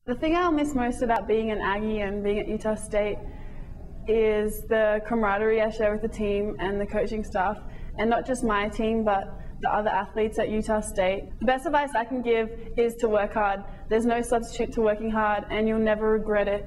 The thing I'll miss most about being an Aggie and being at Utah State is the camaraderie I share with the team and the coaching staff, and not just my team, but the other athletes at Utah State. The best advice I can give is to work hard. There's no substitute to working hard, and you'll never regret it.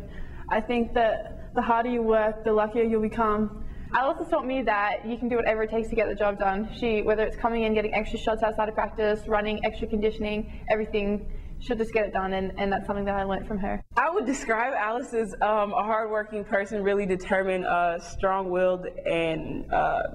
I think that the harder you work, the luckier you'll become. Alice has taught me that you can do whatever it takes to get the job done. Whether it's coming in, getting extra shots outside of practice, running, extra conditioning, everything, she'll just get it done, and that's something that I learned from her. I would describe Alice as a hardworking person, really determined, strong-willed, and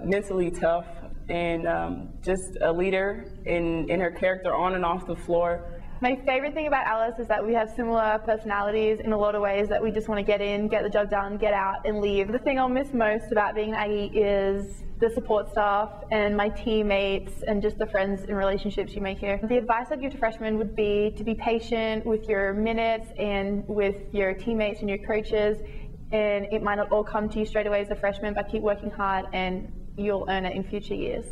mentally tough, and just a leader in her character on and off the floor. My favorite thing about Alice is that we have similar personalities in a lot of ways, that we just want to get in, get the job done, get out, and leave. The thing I'll miss most about being an Aggie is the support staff and my teammates and just the friends and relationships you make here. The advice I'd give to freshmen would be to be patient with your minutes and with your teammates and your coaches, and it might not all come to you straight away as a freshman, but keep working hard and you'll earn it in future years.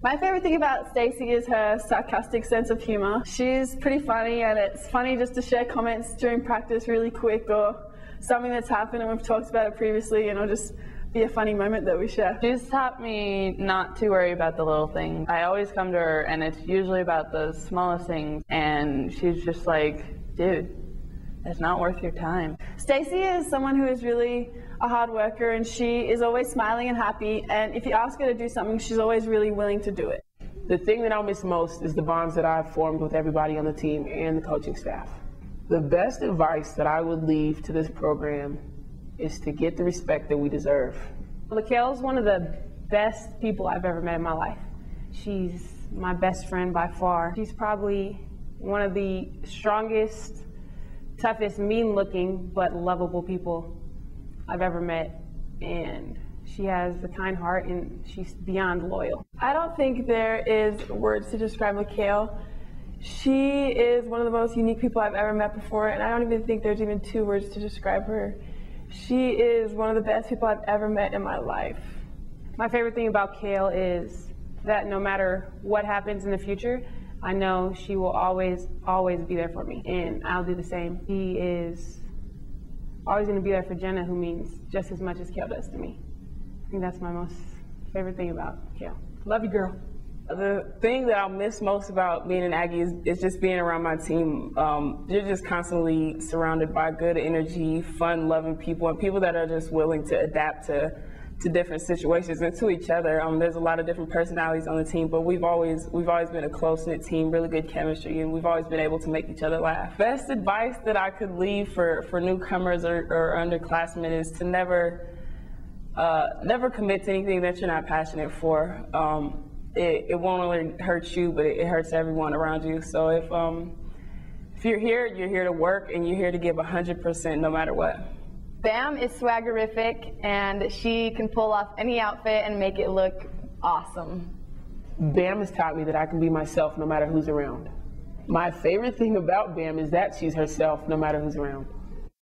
My favorite thing about Stacey is her sarcastic sense of humor. She's pretty funny, and it's funny just to share comments during practice really quick, or something that's happened and we've talked about it previously, and it'll just be a funny moment that we share. She's taught me not to worry about the little things. I always come to her and it's usually about the smallest things, and she's just like, dude, it's not worth your time. Stacey is someone who is really a hard worker, and she is always smiling and happy, and if you ask her to do something, she's always really willing to do it. The thing that I'll miss most is the bonds that I've formed with everybody on the team and the coaching staff. The best advice that I would leave to this program is to get the respect that we deserve. Lakel's one of the best people I've ever met in my life. She's my best friend by far. She's probably one of the strongest, toughest, mean-looking, but lovable people I've ever met, and she has a kind heart, and she's beyond loyal. I don't think there is words to describe Lakel. She is one of the most unique people I've ever met before, and I don't even think there's even 2 words to describe her. She is one of the best people I've ever met in my life. My favorite thing about Kale is that no matter what happens in the future, I know she will always be there for me, and I'll do the same. She is always going to be there for Jenna, who means just as much as Kale does to me. I think that's my most favorite thing about Kale. Love you, girl. The thing that I'll miss most about being an Aggie is just being around my team. You're just constantly surrounded by good energy, fun-loving people, and people that are just willing to adapt to different situations and to each other. There's a lot of different personalities on the team, but we've always been a close-knit team, really good chemistry, and we've always been able to make each other laugh. Best advice that I could leave for newcomers or underclassmen is to never commit to anything that you're not passionate for. It won't only hurt you, but it hurts everyone around you. So if you're here to work, and you're here to give 100% no matter what. Bam is swaggerific, and she can pull off any outfit and make it look awesome. Bam has taught me that I can be myself no matter who's around. My favorite thing about Bam is that she's herself no matter who's around.